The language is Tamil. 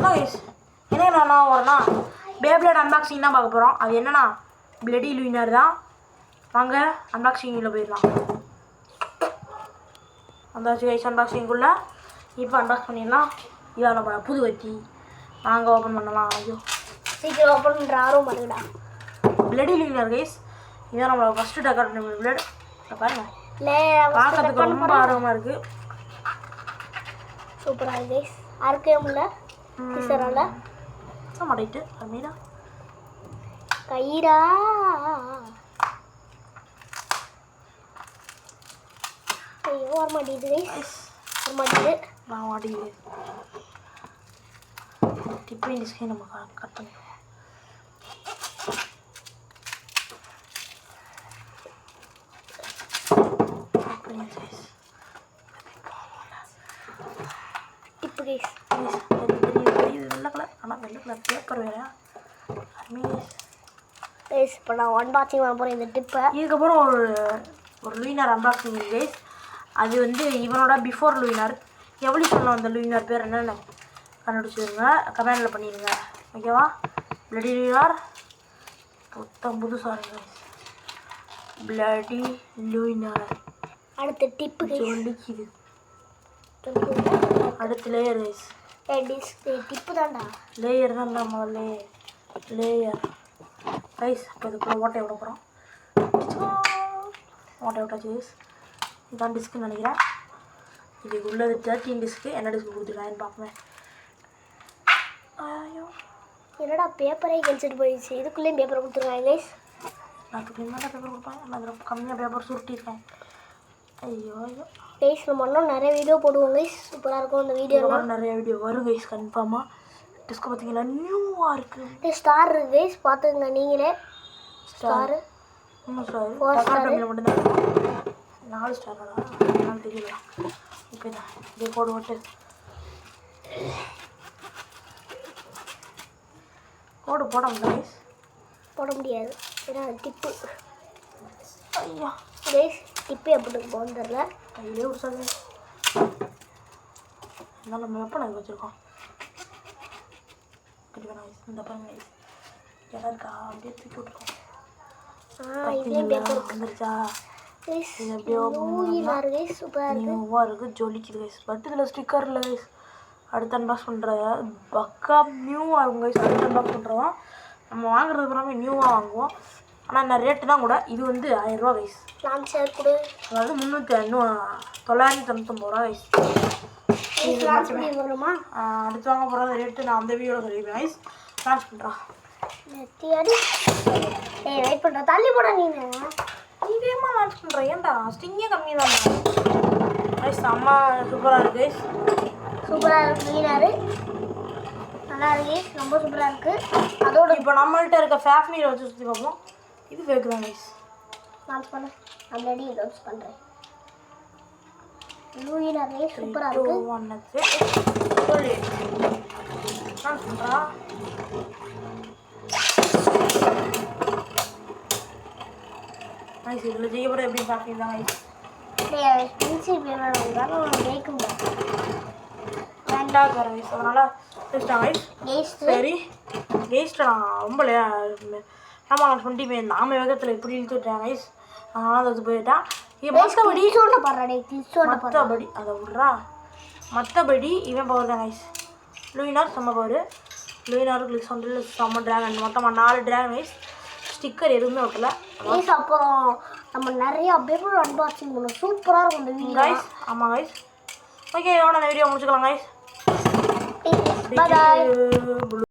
அதான் கைஸ் என்ன வரனா பேப்ளேட் அன்பாக்சிங் தான் பார்க்க போகிறோம். அது என்னன்னா பிளடி லூயினர் தான். வாங்க அன்பாக்சிங்கில் போயிடலாம். வந்தாச்சு கைஸ் அன்பாக்சிங்குள்ளே. இப்போ அன்பாக்ஸ் பண்ணிடலாம். இதான் நம்ம புது வத்தி. வாங்க ஓப்பன் பண்ணலாம். ஐயோ சீக்கிரம் ஓப்பன் பண்ணுற ஆர்வம் பண்ணுடா. பிளடி லூயினர் கைஸ். இதான் நம்மளோட ஃபஸ்ட்டு டெக்கார்ட் பிளேட். பாருங்கள் பார்க்கறதுக்கு ரொம்ப ஆர்வமாக இருக்குது. சூப்பராக இருக்கு கைஸ். அறுக்கவே முடியல டீச்சரால். மாட்டிட்டு அமீனா கயிறா ஐயோ வர மாட்டேங்குது கைஸ். வர மாட்டேங்குது. நான் மாட்டேங்குது. டிப்பிங் டிஸ்கை நம்ம கட் பண்ணிடுவோம். Tip guys. வெள்ளை கலர். ஆனால் வெள்ளை கலர் பேப்பர் வேறு. கைஸ் இப்போ நான் அன்பாக்சிங் பண்ண போகிறேன் இந்த டிப்பை. இதுக்கப்புறம் ஒரு லூயினர் அன்பாக்சிங் கைஸ். அது வந்து இவனோட பிஃபோர் லூயினர். எவல்யூஷனில் வந்த லூயினர் பேர் என்னென்னு கண்டுபிடிச்சிருங்க, கமெண்டில் பண்ணிடுங்க. ஓகேவா? பிளடி லூயினர் மொத்தம் புதுசாக இருக்கு கைஸ். பிளடி லூயினர். அடுத்த டிப்பு சொல்லிக்குது. அடுத்த லேயர் கைஸ். டிப்பு தான்டா. லேயர் தான் முதல்ல லேயர் கைஸ். இப்போ இதுக்குள்ள ஓட்டை விட போகிறோம். ஓட்டை விட்டாச்சு கைஸ். இதுதான் டிஸ்க்குன்னு நினைக்கிறேன். இதுக்கு உள்ளது 13 டிஸ்க்கு. என்ன டிஸ்க்கு கொடுத்துருக்காங்கன்னு பார்ப்பேன். ஐயோ என்னடா பேப்பரே கழிச்சிட்டு போயிடுச்சு. இதுக்குள்ளேயும் பேப்பர் கொடுத்துருக்காங்க கைஸ். நான் இதுக்குள்ளே பேப்பர் கொடுப்பேன். நான் அதில் கம்மியாக பேப்பர் சுருட்டியிருக்கேன். ஐயோ ஐயோ கைஸ் நம்ம இன்னும் நிறைய வீடியோ போடுவோம் கைஸ். சூப்பராக இருக்கும் இந்த வீடியோலாம். நிறைய வீடியோ வரும் கைஸ் கன்ஃபார்மாக. டிஸ்க்கு பார்த்தீங்கன்னா நியூவாக இருக்குது. ஸ்டார் இருக்கு கைஸ், பார்த்துங்க நீங்களே. ஸ்டாரு 3 ஸ்டார் மட்டும்தான் இருக்கும். 4 ஸ்டாரா என்னன்னு தெரியல. இப்போ தான் இதே போடு ஓட்டு கோடு போட முடியல கைஸ். போட முடியாது ஏன்னா டிப்பு. ஐயா கைஸ் டிப்பு எப்படி போகணுன்னு தெரியல. கையிலே ஒரு சார் இருந்தாலும் நம்ம எப்போ நாங்கள் வச்சுருக்கோம். இந்த பாருங்க கைஸ். இடம் இருக்கா அப்படியே தூக்கி விட்டுருக்கோம். இதுலேயும் பேப்பர் வந்துருச்சா கைஸ். இது எப்படியோ கைஸ் சூப்பராக இருக்குது. நியூவாக இருக்குது. ஜொலிக்குது கைஸ். பட் இதில் ஸ்டிக்கர் இல்லை கைஸ். அடுத்து அன்பாக்ஸ் பண்ணுறது பக்கா நியூவாக இருக்கும் கைஸ். அடுத்து அன்பாக்ஸ் பண்ணுறோம். நம்ம வாங்குறது எல்லாமே நியூவாக வாங்குவோம். ஆனால் இந்த ரேட்டு தான் கூட. இது வந்து 1000 ரூபா கைஸ். லான்ச்சர் கொடு. அதாவது 999 ரூபா கைஸ். வருமா? அடுத்து வாங்க போகிறது ரேட்டு நான் அந்த வீடியோவில் சொல்லிடுவேன் கைஸ். லான்ச் பண்ணுறான். வெயிட் பண்ணுற தள்ளி போட நீ வேகமாக லான்ச் பண்ணுறேன். ஏன்டா ஸ்டிங்கே கம்மி தான் கைஸ். அம்மா சூப்பராக இருக்குது கைஸ். சூப்பராக இருக்குது மீனாரு. நல்லா இருக்கு ரொம்ப சூப்பராக இருக்குது. அதோட இப்போ நம்மள்கிட்ட இருக்க ஃபேஃப்னியில் வச்சு சுற்றி பார்ப்போம். இது ஃபேக் தான் கைஸ். லான்ச் பண்ண ஆல்ரெடி லான்ச் பண்ணுறேன். லூயினரே சூப்பராக இருக்குது. ஒன்றுக்கு சொல்லி லான்ச் பண்ணுறா. கைஸ் இதில் செய்யப்பட எப்படி ஃபேஃப்னி தான் கைஸ். பென்சில் பேப்பர் இருந்தாலும் ஜெயிக்க முடியாது. வேண்டாம் வர கைஸ். அதனால் வச்சுட்டாங்க கைஸ். சரி கெஸ்ட்டு நான் ரொம்ப ஏமா நான் 20 போய் நாம வேகத்தில் எப்படி இழுத்து விட்டேன் கைஸ். அதனால் அது போயிட்டான். மற்றபடி அதை விட்றா. மற்றபடி இவன் பவர் தான் கைஸ். லூயினர் செம்ம பவர். லூயினருக்கு சொன்ன செம்ம ட்ராகன். மொத்தமாக 4 ட்ராகன் கைஸ். ஸ்டிக்கர் எதுவுமே வைக்கல கைஸ். அப்புறம் நம்ம நிறைய பேப்பர் அன்பாக்சிங் பண்ணுவோம். சூப்பராக இருக்கும் இந்த வீடியோ கைஸ். ஆமாம் கைஸ். ஓகே இதோட அந்த வீடியோ முடிச்சுக்கலாம் கைஸ். பாய்.